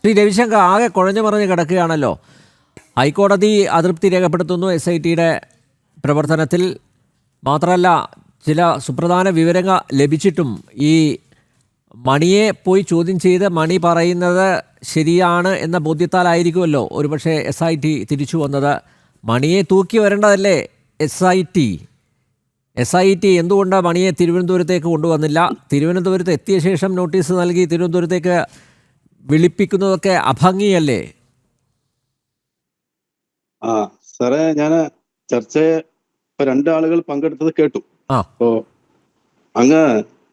ശ്രീ രവിശങ്കർ, ആകെ കുഴഞ്ഞു മറിഞ്ഞ് കിടക്കുകയാണല്ലോ. ഹൈക്കോടതി അതൃപ്തി രേഖപ്പെടുത്തുന്നു SITയുടെ പ്രവർത്തനത്തിൽ. മാത്രമല്ല, ചില സുപ്രധാന വിവരങ്ങൾ ലഭിച്ചിട്ടും ഈ മണിയെ പോയി ചോദ്യം ചെയ്ത് മണി പറയുന്നത് ശരിയാണ് എന്ന ബോധ്യത്താലായിരിക്കുമല്ലോ ഒരുപക്ഷെ SIT തിരിച്ചു വന്നത്. മണിയെ തൂക്കി വരേണ്ടതല്ലേ SIT എന്തുകൊണ്ട് മണിയെ തിരുവനന്തപുരത്തേക്ക് കൊണ്ടുവന്നില്ല? തിരുവനന്തപുരത്ത് എത്തിയ ശേഷം നോട്ടീസ് നൽകി തിരുവനന്തപുരത്തേക്ക് വിളിപ്പിക്കുന്നതൊക്കെ അഭംഗിയല്ലേ? സാറേ, ഞാൻ ചർച്ചയെ രണ്ടാളുകൾ പങ്കെടുത്തത് കേട്ടു. അപ്പോ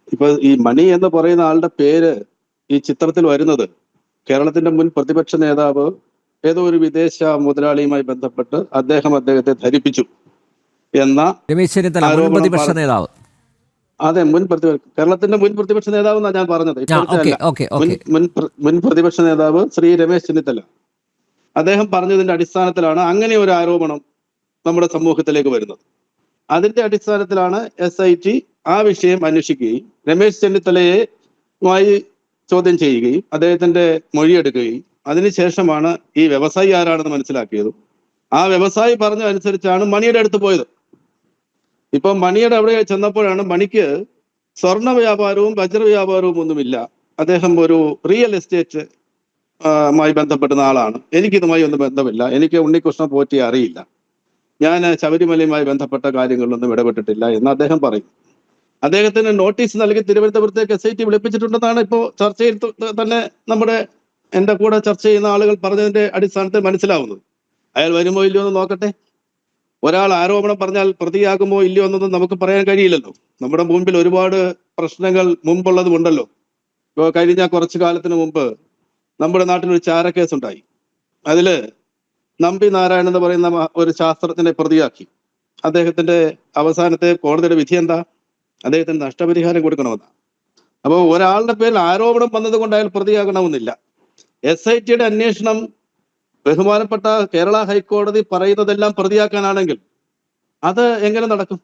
ഇപ്പൊ ഈ മണി എന്ന് പറയുന്ന ആളുടെ പേര് ഈ ചിത്രത്തിൽ വരുന്നത് കേരളത്തിന്റെ മുൻ പ്രതിപക്ഷ നേതാവ് ഏതോ ഒരു വിദേശ മുതലാളിയുമായി ബന്ധപ്പെട്ട് അദ്ദേഹത്തെ ധരിപ്പിച്ചു എന്ന രമേശ് ചെന്നിത്തല, മുൻ പ്രതിപക്ഷ നേതാവ്. അതെ, കേരളത്തിന്റെ മുൻ പ്രതിപക്ഷ നേതാവ് എന്നാണ് ഞാൻ പറഞ്ഞത്. മുൻ പ്രതിപക്ഷ നേതാവ് ശ്രീ രമേശ് ചെന്നിത്തല അദ്ദേഹം പറഞ്ഞതിന്റെ അടിസ്ഥാനത്തിലാണ് അങ്ങനെ ഒരു ആരോപണം നമ്മുടെ സമൂഹത്തിലേക്ക് വരുന്നത്. അതിന്റെ അടിസ്ഥാനത്തിലാണ് SIT ആ വിഷയം അന്വേഷിക്കുകയും രമേശ് ചെന്നിത്തലയുമായി ചോദ്യം ചെയ്യുകയും അദ്ദേഹത്തിന്റെ മൊഴിയെടുക്കുകയും അതിനുശേഷമാണ് ഈ വ്യവസായി ആരാണെന്ന് മനസ്സിലാക്കിയതും ആ വ്യവസായി പറഞ്ഞ അനുസരിച്ചാണ് മണിയുടെ അടുത്ത് പോയത്. ഇപ്പൊ മണിയുടെ അവിടെ ചെന്നപ്പോഴാണ് മണിക്ക് സ്വർണ്ണ വ്യാപാരവും വജ്ര വ്യാപാരവും ഒന്നുമില്ല. അദ്ദേഹം ഒരു റിയൽ എസ്റ്റേറ്റ് മായി ബന്ധപ്പെടുന്ന ആളാണ്. എനിക്കിതുമായി ഒന്നും ബന്ധമില്ല, എനിക്ക് ഉണ്ണികൃഷ്ണൻ പോറ്റിയെ അറിയില്ല, ഞാൻ ശബരിമലയുമായി ബന്ധപ്പെട്ട കാര്യങ്ങളിലൊന്നും ഇടപെട്ടിട്ടില്ല എന്ന് അദ്ദേഹം പറയും. അദ്ദേഹത്തിന് നോട്ടീസ് നൽകി തിരുവനന്തപുരത്തേക്ക് SIT വിളിപ്പിച്ചിട്ടുണ്ടെന്നാണ് ഇപ്പോൾ ചർച്ചയിൽ തന്നെ എന്റെ കൂടെ ചർച്ച ചെയ്യുന്ന ആളുകൾ പറഞ്ഞതിന്റെ അടിസ്ഥാനത്തിൽ മനസ്സിലാവുന്നത്. അയാൾ വരുമോ ഇല്ലയോ എന്ന് നോക്കട്ടെ. ഒരാൾ ആരോപണം പറഞ്ഞാൽ പ്രതിയാകുമോ ഇല്ലയോ എന്നൊന്നും നമുക്ക് പറയാൻ കഴിയില്ലല്ലോ. നമ്മുടെ മുമ്പിൽ ഒരുപാട് പ്രശ്നങ്ങൾ മുമ്പുള്ളതും ഉണ്ടല്ലോ. ഇപ്പോൾ കഴിഞ്ഞ കുറച്ചു കാലത്തിന് മുമ്പ് നമ്മുടെ നാട്ടിൽ ഒരു ചാരക്കേസ് ഉണ്ടായി. അതില് നമ്പി നാരായണൻ എന്ന് പറയുന്ന ഒരു ശാസ്ത്രജ്ഞനെ പ്രതിയാക്കി. അദ്ദേഹത്തിന്റെ അവസാനത്തെ കോടതിയുടെ വിധി എന്താ? അദ്ദേഹത്തിന് നഷ്ടപരിഹാരം കൊടുക്കണമെന്നാണ്. അപ്പോൾ ഒരാളുടെ പേരിൽ ആരോപണം വന്നത് കൊണ്ട് അയാൾ പ്രതിയാകണമെന്നില്ല. SITയുടെ അന്വേഷണം ബഹുമാനപ്പെട്ട കേരള ഹൈക്കോടതി പറയുന്നതെല്ലാം പ്രതിയാക്കാനാണെങ്കിൽ അത് എങ്ങനെ നടക്കും?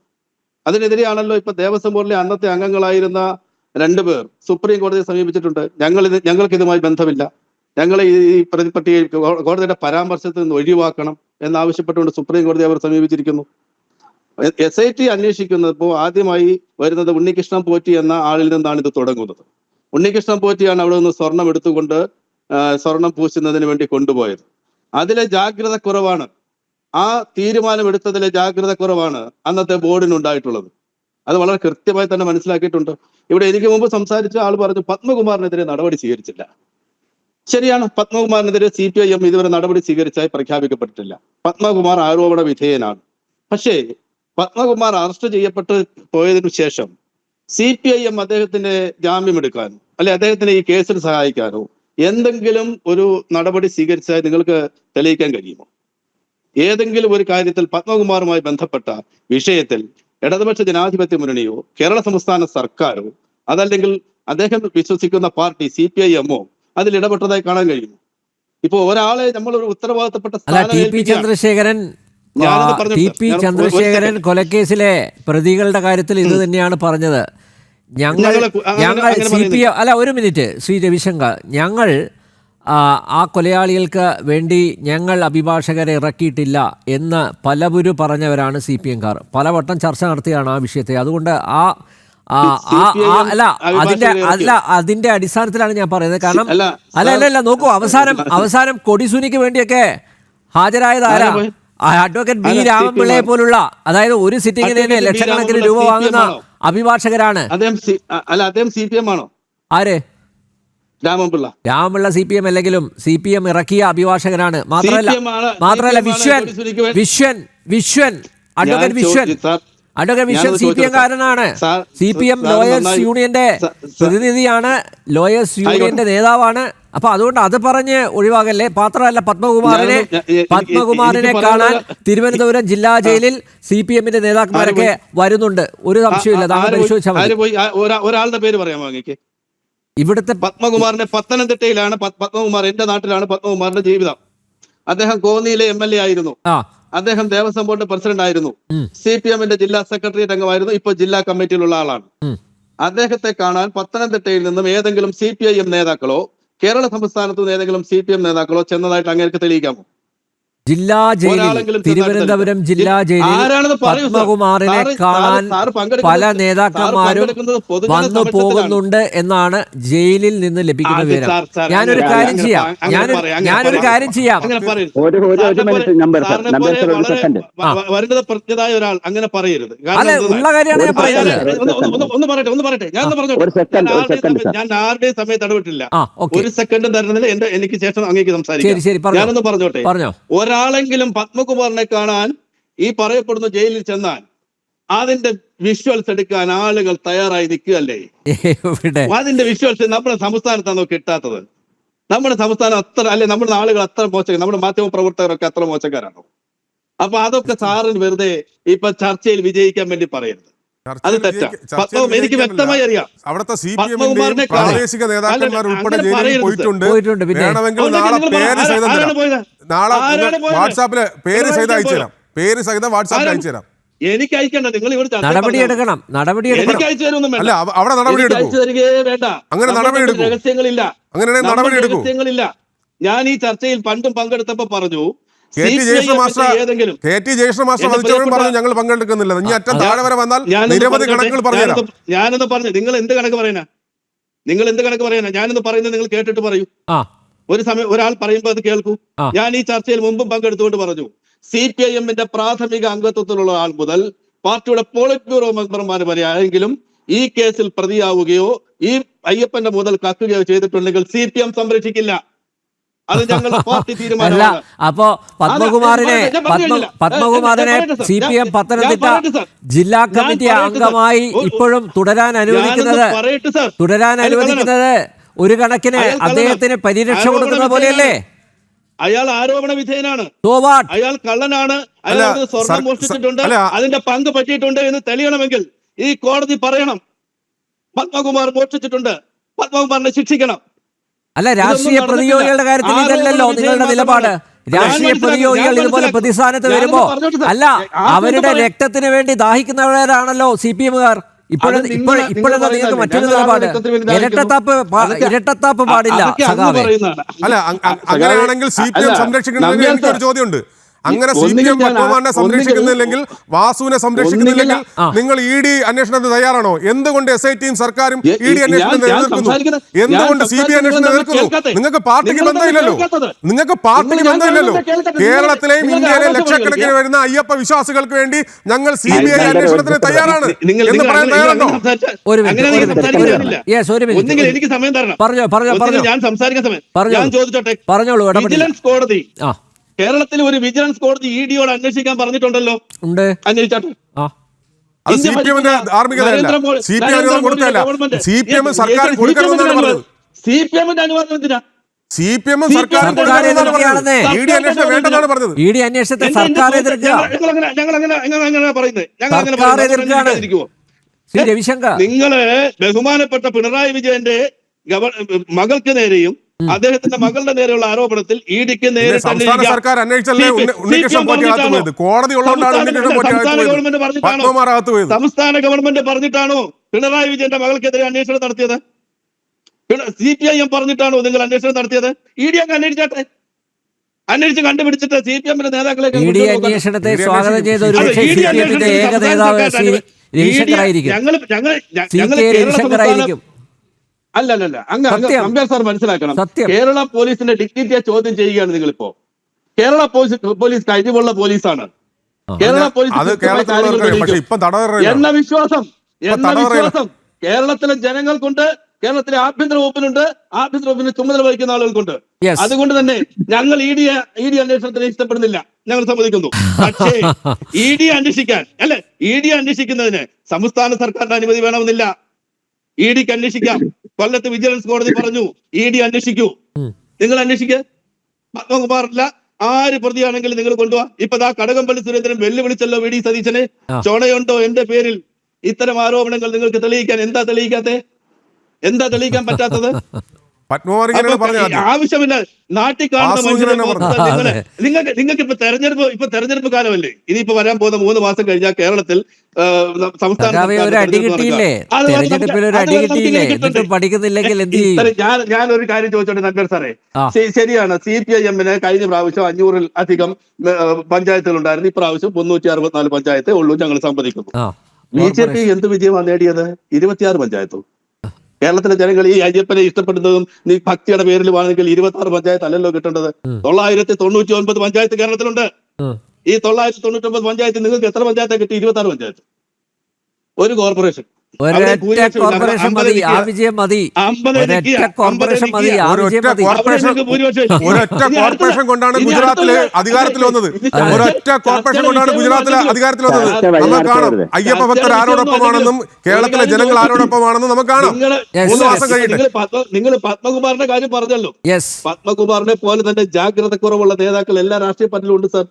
അതിനെതിരെയാണല്ലോ ഇപ്പൊ ദേവസ്വം ബോർഡിലെ അന്നത്തെ അംഗങ്ങളായിരുന്ന 2 പേർ സുപ്രീം കോടതിയെ സമീപിച്ചിട്ടുണ്ട്. ഞങ്ങൾക്ക് ഇതുമായി ബന്ധമില്ല, ഞങ്ങളെ ഈ പ്രതിപട്ടികയിൽ കോടതിയുടെ പരാമർശത്തിൽ നിന്ന് ഒഴിവാക്കണം എന്നാവശ്യപ്പെട്ടുകൊണ്ട് സുപ്രീം കോടതി അവർ സമീപിച്ചിരിക്കുന്നു. SIT അന്വേഷിക്കുന്നത് ഇപ്പോൾ ആദ്യമായി വരുന്നത് ഉണ്ണികൃഷ്ണൻ പോറ്റി എന്ന ആളിൽ നിന്നാണ് ഇത് തുടങ്ങുന്നത്. ഉണ്ണികൃഷ്ണൻ പോറ്റിയാണ് അവിടെ നിന്ന് സ്വർണം എടുത്തുകൊണ്ട് സ്വർണം പൂശുന്നതിന് വേണ്ടി കൊണ്ടുപോയത്. അതിലെ ജാഗ്രത കുറവാണ്, ആ തീരുമാനമെടുത്തതിലെ ജാഗ്രത കുറവാണ് അന്നത്തെ ബോർഡിനുണ്ടായിട്ടുള്ളത്. അത് വളരെ കൃത്യമായി തന്നെ മനസ്സിലാക്കിയിട്ടുണ്ട്. ഇവിടെ എനിക്ക് മുമ്പ് സംസാരിച്ച ആൾ പറഞ്ഞു പത്മകുമാറിനെതിരെ നടപടി സ്വീകരിച്ചില്ല. ശരിയാണ്, പത്മകുമാറിനെതിരെ CPIM ഇതുവരെ നടപടി സ്വീകരിച്ചായി പ്രഖ്യാപിക്കപ്പെട്ടിട്ടില്ല. പത്മകുമാർ ആരോപണ വിധേയനാണ്. പക്ഷേ പത്മകുമാർ അറസ്റ്റ് ചെയ്യപ്പെട്ട് പോയതിനു ശേഷം CPIM അദ്ദേഹത്തിന്റെ ജാമ്യമെടുക്കാനോ അല്ലെ അദ്ദേഹത്തിന് ഈ കേസിൽ സഹായിക്കാനോ എന്തെങ്കിലും ഒരു നടപടി സ്വീകരിച്ചാൽ നിങ്ങൾക്ക് തെളിയിക്കാൻ കഴിയുമോ? ഏതെങ്കിലും ഒരു കാര്യത്തിൽ പത്മകുമാറുമായി ബന്ധപ്പെട്ട വിഷയത്തിൽ ഇടതുപക്ഷ ജനാധിപത്യ മുന്നണിയോ കേരള സംസ്ഥാന സർക്കാരോ അതല്ലെങ്കിൽ അദ്ദേഹം വിശ്വസിക്കുന്ന പാർട്ടി CPIMോ അതിൽ ഇടപെട്ടതായി കാണാൻ കഴിയുമോ? ഇപ്പൊ ഒരാളെ നമ്മൾ ഒരു ഉത്തരവാദിത്തപ്പെട്ട ചന്ദ്രശേഖരൻ കൊലക്കേസിലെ പ്രതികളുടെ കാര്യത്തിൽ ഇത് തന്നെയാണ് പറഞ്ഞത്. ഞങ്ങൾ CPM അല്ല, ഒരു മിനിറ്റ് ശ്രീ രവിശങ്കർ, ഞങ്ങൾ ആ കൊലയാളികൾക്ക് വേണ്ടി ഞങ്ങൾ അഭിഭാഷകരെ ഇറക്കിയിട്ടില്ല എന്ന് പലവരും പറഞ്ഞവരാണ് CPMക്കാർ. പലവട്ടം ചർച്ച നടത്തിയാണ് ആ വിഷയത്തെ. അതുകൊണ്ട് അതിന്റെ അടിസ്ഥാനത്തിലാണ് ഞാൻ പറയുന്നത്. കാരണം അല്ല നോക്കൂ, അവസാനം കൊടിസുനിക്ക് വേണ്ടിയൊക്കെ ഹാജരായത് ആരാ? അഡ്വക്കേറ്റ് B രാമപിള്ളയെ പോലുള്ള, അതായത് ഒരു സിറ്റിങ്ങിന് തന്നെ ലക്ഷക്കണക്കിന് രൂപ വാങ്ങുന്ന അഭിഭാഷകരാണ്. അദ്ദേഹം CPM ആണോ? ആര്? രാമപിള്ള CPM അല്ലെങ്കിലും CPM ഇറക്കിയ അഭിഭാഷകനാണ്. മാത്രമല്ല വിശ്വൻ അഡ്വക്കേറ്റ് വിശ്വൻ CPMകാരനാണ്. CPM ലോയേഴ്സ് യൂണിയന്റെ പ്രതിനിധിയാണ്, ലോയേഴ്സ് യൂണിയന്റെ നേതാവാണ്. അപ്പൊ അതുകൊണ്ട് അത് പറഞ്ഞ് ഒഴിവാകല്ലേ. മാത്രമല്ല പത്മകുമാറിനെ കാണാൻ തിരുവനന്തപുരം ജില്ലാ ജയിലിൽ CPMന്റെ നേതാക്കന്മാരൊക്കെ വരുന്നുണ്ട്, ഒരു സംശയമില്ല. ഒരാളുടെ പേര് പറയാമോ? ഇവിടുത്തെ പത്മകുമാറിന്റെ പത്തനംതിട്ടയിലാണ് പത്മകുമാർ, എന്റെ നാട്ടിലാണ് പത്മകുമാറിന്റെ ജീവിതം. അദ്ദേഹം കോന്നിയിലെ MLA ആയിരുന്നു. അദ്ദേഹം ദേവസ്വം ബോർഡ് പ്രസിഡന്റ് ആയിരുന്നു. CPMന്റെ ജില്ലാ സെക്രട്ടേറിയറ്റ് അംഗമായിരുന്നു. ഇപ്പൊ ജില്ലാ കമ്മിറ്റിയിലുള്ള ആളാണ്. അദ്ദേഹത്തെ കാണാൻ പത്തനംതിട്ടയിൽ നിന്നും ഏതെങ്കിലും CPIM നേതാക്കളോ കേരള സംസ്ഥാനത്ത് നിന്ന് ഏതെങ്കിലും CPM നേതാക്കളോ ചെന്നതായിട്ട് അങ്ങേക്ക് തെളിയിക്കാമോ? ജില്ലാ ജയിലിൽ, തിരുവനന്തപുരം ജില്ലാ ജയിലിൽ പത്മകുമാറിനെ കാണാൻ പല നേതാക്കന്മാരും വന്നു പോകുന്നുണ്ട് എന്നാണ് ജയിലിൽ നിന്ന് ലഭിക്കുന്ന വിവരം. ഞാനൊരു കാര്യം ചെയ്യാം. വരുന്നത് പ്രജ്ഞതായ ഒരാൾ അങ്ങനെ പറയരുത്. അല്ല, ഉള്ള കാര്യമാണ് ഞാൻ പറയുന്നത്. ഒന്ന് പറയട്ടെ. ഞാൻ ആരുടെയും സമയത്ത് ഇടപെട്ടില്ല. ഒരു സെക്കൻഡും തരുന്നതിൽ എനിക്ക് ശേഷം അങ്ങേക്ക് സംസാരിക്കാം. ഞാനൊന്ന് പറഞ്ഞോട്ടെ. ഒരാളെങ്കിലും പത്മകുമാറിനെ കാണാൻ ഈ പറയപ്പെടുന്ന ജയിലിൽ ചെന്നാൽ അതിന്റെ വിഷ്വൽസ് എടുക്കാൻ ആളുകൾ തയ്യാറായി നിൽക്കുകയല്ലേ? അതിന്റെ വിഷ്വൽസ് നമ്മുടെ സംസ്ഥാനത്താണോ കിട്ടാത്തത്? നമ്മുടെ സംസ്ഥാനം അത്ര അല്ലെ, നമ്മുടെ ആളുകൾ അത്ര മോശം, നമ്മുടെ മാധ്യമ പ്രവർത്തകരൊക്കെ അത്ര മോശക്കാരാണോ? അപ്പൊ അതൊക്കെ സാറിന് വെറുതെ ഇപ്പൊ ചർച്ചയിൽ വിജയിക്കാൻ വേണ്ടി പറയരുത്. അത് തെറ്റാ. എനിക്ക് വ്യക്തമായി അറിയാം. അവിടുത്തെ പത്മകുമാറിനെ പ്രാദേശിക നേതാക്കന്മാർ ഉൾപ്പെടെ ജയിലിൽ പോയിട്ടുണ്ട്. വേണമെങ്കിൽ നാളെ പേര് സഹിതം നാളെ വാട്സാപ്പില് പേര് സഹിതം അയച്ചുതരാം. പേര് സഹിതം വാട്സാപ്പിൽ അയച്ചുതരാം. എനിക്ക് അയക്കണ്ട. നിങ്ങൾ ഇവിടെ നടപടിയെടുക്കണം. എനിക്ക് അയച്ചു തരുമൊന്നും അല്ല, അവിടെ നടപടി അയച്ചു തരികയേ വേണ്ട. അങ്ങനെ നടപടി എടുക്കും. രഹസ്യങ്ങളില്ല. അങ്ങനെ നടപടി എടുക്കും. രഹസ്യങ്ങളില്ല. ഞാൻ ഈ ചർച്ചയിൽ പണ്ടും പങ്കെടുത്തപ്പോ പറഞ്ഞു, KT ജയകൃഷ്ണ മാസ്റ്റർ വധിച്ചവരും പറഞ്ഞു ഞങ്ങൾ പങ്കെടുക്കുന്നില്ല. ഇനി അറ്റം താഴെ വരെ വന്നാൽ നിരവധി കണക്കുകൾ പറഞ്ഞുതരാം. ഞാനൊന്ന് പറഞ്ഞു. നിങ്ങൾ എന്ത് കണക്ക് പറയാനാ? ഞാനൊന്ന് പറയുന്നത് നിങ്ങൾ കേട്ടിട്ട് പറയൂ. ഒരു സമയം ഒരാൾ പറയുമ്പോൾ അത് കേൾക്കൂ. ഞാൻ ഈ ചർച്ചയിൽ മുമ്പും പങ്കെടുത്തുകൊണ്ട് പറഞ്ഞു, CPIM-ന്റെ പ്രാഥമിക അംഗത്വത്തിലുള്ള ആൾ മുതൽ പാർട്ടിയുടെ പോളിറ്റ് ബ്യൂറോ മെമ്പർമാർ വരെ ആരെങ്കിലും ഈ കേസിൽ പ്രതിയാവുകയോ ഈ അയ്യപ്പന്റെ മുതൽ കക്കുകയോ ചെയ്തിട്ടുണ്ടെങ്കിൽ CPM സംരക്ഷിക്കില്ല. അത് ഞങ്ങളുടെ പാർട്ടി തീരുമാനമാണ്. അപ്പോ പത്മകുമാറിനെ CPM പത്തനംതിട്ട ജില്ലാ കമ്മിറ്റി അംഗമായി ഇപ്പോഴും തുടരാൻ അനുവദിക്കുന്നത് ഒരു കണക്കിന് അദ്ദേഹത്തിന് പരിരക്ഷ കൊടുക്കുന്ന പോലെയല്ലേ? അയാൾ ആരോപണ വിധേയനാണ്. അയാൾ കള്ളനാണ്. അയാൾ സ്വർണം മോഷ്ടിച്ചിട്ടുണ്ട്, അതിന്റെ പങ്ക് പറ്റിയിട്ടുണ്ട് എന്ന് തെളിയണമെങ്കിൽ ഈ കോടതി പറയണം പത്മകുമാർ മോഷ്ടിച്ചിട്ടുണ്ട്, പത്മകുമാറിനെ ശിക്ഷിക്കണം. അല്ല, രാഷ്ട്രീയ പ്രതിയോഗികളുടെ കാര്യത്തിൽ ഇതല്ലല്ലോ നിങ്ങളുടെ നിലപാട്. രാഷ്ട്രീയ പ്രതിയോഗികൾ ഇതുപോലെ പ്രതിസ്ഥാനത്ത് വരുമ്പോ അല്ല, അവരുടെ രക്തത്തിന് വേണ്ടി ദാഹിക്കുന്നവരാണല്ലോ CPM-കാർ. ഇപ്പോഴെന്താ നിങ്ങൾക്ക് മറ്റൊരു നിലപാട്? ഇരട്ടത്താപ്പ് പാടില്ല. അല്ല, അങ്ങനെയാണെങ്കിൽ CPM സംരക്ഷിക്കണമെങ്കിൽ എനിക്കൊരു ചോദ്യമുണ്ട്. അങ്ങനെ CPM പത്മകുമാറിനെ സംരക്ഷിക്കുന്നില്ലെങ്കിൽ, വാസുവിനെ സംരക്ഷിക്കുന്നില്ലെങ്കിൽ നിങ്ങൾ ED അന്വേഷണത്തിന് തയ്യാറാണോ? എന്തുകൊണ്ട് SIT-യും സർക്കാരും ED അന്വേഷണത്തിന് എതിർക്കുന്നു? എന്തുകൊണ്ട് CBI അന്വേഷണത്തിന് എതിർക്കുന്നു? നിങ്ങൾക്ക് പാർട്ടിക്ക് ബന്ധമില്ലല്ലോ. കേരളത്തിലെയും ഇന്ത്യയിലെയും ലക്ഷക്കണക്കിന് വരുന്ന അയ്യപ്പ വിശ്വാസികൾക്ക് വേണ്ടി ഞങ്ങൾ CBI അന്വേഷണത്തിന് തയ്യാറാണ് എന്ന് പറയാൻ തയ്യാറുണ്ടോ? എനിക്ക് സമയം തരണം. ഞാൻ സംസാരിക്കാൻ സമയം ഞാൻ ചോദിച്ചോട്ടെ. വിജിലൻസ് കോടതി, കേരളത്തിൽ ഒരു വിജിലൻസ് കോടതി ED-യോട് അന്വേഷിക്കാൻ പറഞ്ഞിട്ടുണ്ടല്ലോ. അന്വേഷിച്ചാട്ടെ. CPM-ന്റെ ധാർമ്മികതയല്ല. CPM സർക്കാർ കൊടുക്കണമെന്നാണ് പറഞ്ഞത്. CPM-ന്റെ അനുവാദം എന്തിനാ? CPM സർക്കാർ ED അന്വേഷണം വേണ്ടെന്നാണ് പറഞ്ഞത്. ED അന്വേഷണത്തെ സർക്കാർ നിങ്ങള് ബഹുമാനപ്പെട്ട പിണറായി വിജയന്റെ മകൾക്ക് നേരെയും അദ്ദേഹത്തിന്റെ മകളുടെ നേരെയുള്ള ആരോപണത്തിൽ ED-ക്ക് നേരെ സർക്കാർ അന്വേഷിച്ചല്ലേ ഉണ്ണികൃഷ്ണൻ പോറ്റി അകത്ത് പോയത്? കോടതി ഉള്ളതുകൊണ്ടാണ് ഉണ്ണികൃഷ്ണൻ പോറ്റി അകത്ത് പോയത്. സംസ്ഥാന ഗവൺമെന്റ് പറഞ്ഞിട്ടാണോ പിണറായി വിജയന്റെ മകൾക്കെതിരെ അന്വേഷണം നടത്തിയത്? CPIM പറഞ്ഞിട്ടാണോ നിങ്ങൾ അന്വേഷണം നടത്തിയത്? ED അങ്ങ് അന്വേഷിച്ചാട്ടെ. അന്വേഷിച്ച് കണ്ടുപിടിച്ചിട്ട് CPM-ന്റെ നേതാക്കളെ അന്വേഷണത്തെ സ്വാഗതം ചെയ്ത ഒരു ഏക നേതാവ് രവിശങ്കറായിരിക്കും. അല്ലല്ല, അങ്ങ് സാർ മനസ്സിലാക്കണം. കേരള പോലീസിന്റെ ഡിഗ്നിറ്റിയെ ചോദ്യം ചെയ്യുകയാണ് നിങ്ങളിപ്പോ. കേരള പോലീസ് കഴിവുള്ള പോലീസാണ്. കേരള പോലീസ് എന്ന വിശ്വാസം കേരളത്തിലെ ജനങ്ങൾക്കുണ്ട്, കേരളത്തിലെ ആഭ്യന്തര വകുപ്പിനുണ്ട്, ആഭ്യന്തര വകുപ്പിന് ചുമതല വഹിക്കുന്ന ആളുകൾക്കുണ്ട്. അതുകൊണ്ട് തന്നെ ഞങ്ങൾ ED അന്വേഷണത്തിന് ഇഷ്ടപ്പെടുന്നില്ല, ഞങ്ങൾ സമ്മതിക്കുന്നു. പക്ഷേ ED അന്വേഷിക്കുന്നതിന് സംസ്ഥാന സർക്കാരിന്റെ അനുമതി വേണമെന്നില്ല. ED-ക്ക് അന്വേഷിക്കാം. കൊല്ലത്ത് വിജിലൻസ് കോടതി പറഞ്ഞു ED അന്വേഷിക്കൂ. നിങ്ങൾ അന്വേഷിക്കുക. പത്മകുമാറില്ല, ആര് പ്രതിയാണെങ്കിലും നിങ്ങൾ കൊണ്ടുപോവാ. ഇപ്പൊ കടകംപള്ളി സുരേന്ദ്രൻ വെല്ലുവിളിച്ചല്ലോ VD സതീശനെ. ചുണയുണ്ടോ എന്റെ പേരിൽ ഇത്തരം ആരോപണങ്ങൾ നിങ്ങൾക്ക് തെളിയിക്കാൻ? എന്താ തെളിയിക്കാൻ പറ്റാത്തത്? പത്മകുമാർ ഇങ്ങനെയാണ് പറഞ്ഞത്. ആവശ്യമില്ല നാട്ടിൽ കാണുന്ന മനുഷ്യരെ നിങ്ങൾക്ക് ഇപ്പൊ തെരഞ്ഞെടുപ്പ് കാലമല്ലേ, ഇനിയിപ്പോ വരാൻ പോകുന്ന 3 മാസം കഴിഞ്ഞാൽ കേരളത്തിൽ ഞാനൊരു കാര്യം ചോദിച്ചോട്ടെ നമ്പർ സാറേ, ശരിയാണ് CPIM-ന് കഴിഞ്ഞ പ്രാവശ്യം 500-ൽ അധികം പഞ്ചായത്തുകൾ ഉണ്ടായിരുന്നു, ഇപ്രാവശ്യം 364 പഞ്ചായത്തേ ഉള്ളൂ, ഞങ്ങൾ സമ്മതിക്കുന്നു. BJP എന്ത് വിജയമാണ് നേടിയത്? 26 പഞ്ചായത്തും. കേരളത്തിലെ ജനങ്ങൾ ഈ അയ്യപ്പനെ ഇഷ്ടപ്പെടുന്നതും നീ ഭക്തിയുടെ പേരിൽ വേണമെങ്കിൽ 26 പഞ്ചായത്ത് അല്ലല്ലോ കിട്ടേണ്ടത്. 999 പഞ്ചായത്ത് കേരളത്തിലുണ്ട്. ഈ 999 പഞ്ചായത്ത് നിങ്ങൾക്ക് എത്ര പഞ്ചായത്ത് കിട്ടി? 26 പഞ്ചായത്ത്, ഒരു കോർപ്പറേഷൻ. കോർപ്പറേഷൻ കൊണ്ടാണ് ഗുജറാത്തില് അധികാരത്തിൽ വന്നത്. ഒരൊറ്റ കോർപ്പറേഷൻ കൊണ്ടാണ് ഗുജറാത്തിലെ അധികാരത്തിൽ വന്നത്. നമുക്ക് കാണാം അയ്യപ്പ ഭക്തർ ആരോടൊപ്പമാണെന്നും കേരളത്തിലെ ജനങ്ങൾ ആരോടൊപ്പമാണെന്നും നമുക്ക് കാണാം. 3 മാസം കഴിഞ്ഞിട്ട് നിങ്ങൾ പത്മകുമാറിന്റെ കാര്യം പറഞ്ഞല്ലോ. പത്മകുമാറിനെ പോലെ തന്നെ ജാഗ്രത കുറവുള്ള നേതാക്കൾ എല്ലാ രാഷ്ട്രീയ പാർട്ടിയിലും ഉണ്ട് സാർ.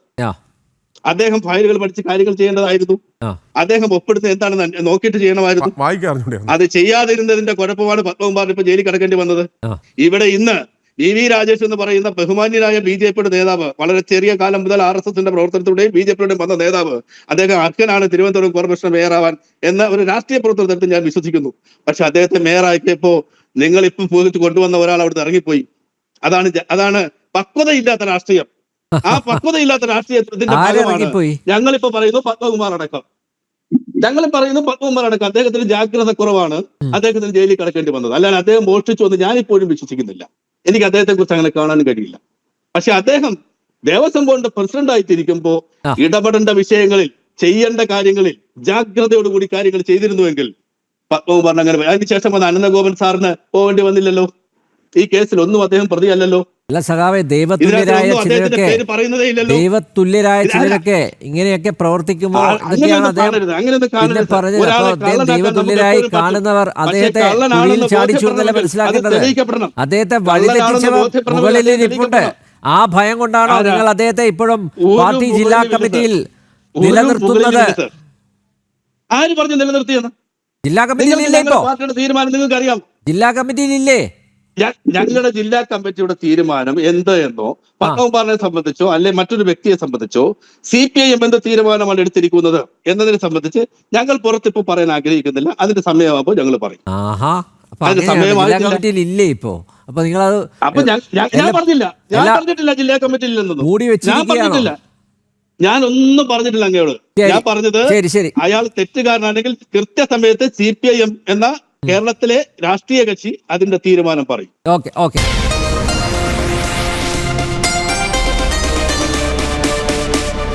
അദ്ദേഹം ഫയലുകൾ പഠിച്ച് കാര്യങ്ങൾ ചെയ്യേണ്ടതായിരുന്നു. അദ്ദേഹം ഒപ്പിടുന്നത് എന്താണെന്ന് നോക്കിയിട്ട് ചെയ്യണമായിരുന്നു. അത് ചെയ്യാതിരുന്നതിന്റെ കുഴപ്പമാണ് പത്മകുമാറിന് ഇപ്പൊ ജയിലിൽ കിടക്കേണ്ടി വന്നത്. ഇവിടെ ഇന്ന് VV രാജേഷ് എന്ന് പറയുന്ന ബഹുമാന്യനായ BJP-യുടെ നേതാവ്, വളരെ ചെറിയ കാലം മുതൽ RSS-ന്റെ പ്രവർത്തനത്തിലൂടെയും BJP-യുടെയും വന്ന നേതാവ്, അദ്ദേഹം അർഹനാണ് തിരുവനന്തപുരം കോർപ്പറേഷൻ മേയറാവാൻ എന്ന ഒരു രാഷ്ട്രീയ പ്രവർത്തനത്തിൽ ഞാൻ വിശ്വസിക്കുന്നു. പക്ഷെ അദ്ദേഹത്തെ മേയറാക്കിയപ്പോ നിങ്ങൾ ഇപ്പം പോയിട്ട് കൊണ്ടുവന്ന ഒരാൾ അവിടുന്ന് ഇറങ്ങിപ്പോയി. അതാണ് പക്വതയില്ലാത്ത രാഷ്ട്രീയം. ആ പക്വതയില്ലാത്ത രാഷ്ട്രീയത്തിന്റെ ഫലമാണ് ഞങ്ങളിപ്പോ പറയുന്നു പത്മകുമാർ അടക്കം. അദ്ദേഹത്തിന് ജാഗ്രത കുറവാണ്, അദ്ദേഹത്തിന് ജയിലിൽ കിടക്കേണ്ടി വന്നത്. അല്ലാതെ അദ്ദേഹം മോഷ്ടിച്ചു എന്ന് ഞാനിപ്പോഴും വിശ്വസിക്കുന്നില്ല. എനിക്ക് അദ്ദേഹത്തെ കുറിച്ച് അങ്ങനെ കാണാൻ കഴിയില്ല. പക്ഷെ അദ്ദേഹം ദേവസ്വം ബോർഡിന്റെ പ്രസിഡന്റ് ആയിട്ടിരിക്കുമ്പോ ഇടപെടേണ്ട വിഷയങ്ങളിൽ, ചെയ്യേണ്ട കാര്യങ്ങളിൽ ജാഗ്രതയോടുകൂടി കാര്യങ്ങൾ ചെയ്തിരുന്നുവെങ്കിൽ പത്മകുമാറിന് അങ്ങനെ. അതിനുശേഷം വന്ന അനന്തഗോപൻ സാറിന് പോവേണ്ടി വന്നില്ലല്ലോ. ഈ കേസിൽ ഒന്നും അദ്ദേഹം പ്രതിയല്ലല്ലോ. അല്ല സഖാവേ, ദൈവതുല്യരായ ചിലരൊക്കെ ഇങ്ങനെയൊക്കെ പ്രവർത്തിക്കുമ്പോൾ ദൈവതുല്യരായി കാണുന്നവർ അദ്ദേഹത്തെ കുഴിയിൽ ചാടിച്ചു എന്നല്ല മനസ്സിലാക്കേണ്ടത്. അദ്ദേഹത്തെ വഴിതെറ്റിച്ചവർ മുകളിൽ ഇരിപ്പുണ്ട്. ആ ഭയം കൊണ്ടാണോ നിങ്ങൾ അദ്ദേഹത്തെ ഇപ്പോഴും പാർട്ടി ജില്ലാ കമ്മിറ്റിയിൽ നിലനിർത്തുന്നത്? ആര് പറഞ്ഞു നിലനിർത്തിയെന്ന്? ജില്ലാ കമ്മിറ്റിയിലില്ലേ? ഇപ്പോ തീരുമാനം നിങ്ങൾക്ക് അറിയാം. ജില്ലാ കമ്മിറ്റിയിലില്ലേ? ഞങ്ങളുടെ ജില്ലാ കമ്മിറ്റിയുടെ തീരുമാനം എന്ത് എന്നോ പത്മകുമാറിനെ സംബന്ധിച്ചോ അല്ലെ മറ്റൊരു വ്യക്തിയെ സംബന്ധിച്ചോ CPIM എന്ത് തീരുമാനമാണ് എടുത്തിരിക്കുന്നത് എന്നതിനെ സംബന്ധിച്ച് ഞങ്ങൾ പുറത്തിപ്പോ പറയാൻ ആഗ്രഹിക്കുന്നില്ല. അതിന്റെ സമയമാകുമ്പോൾ ഞങ്ങൾ പറയും. ഞാൻ പറഞ്ഞിട്ടില്ല ജില്ലാ കമ്മിറ്റിയിൽ നിന്നൊന്നും. ഞാൻ പറഞ്ഞിട്ടില്ല, ഞാനൊന്നും പറഞ്ഞിട്ടില്ല അങ്ങയോട്. ഞാൻ പറഞ്ഞത് അയാൾ തെറ്റുകാരനാണെങ്കിൽ കൃത്യസമയത്ത് CPIM എന്ന കേരളത്തിലെ രാഷ്ട്രീയ കക്ഷി അതിന്റെ തീരുമാനം പറയും. ഓക്കെ.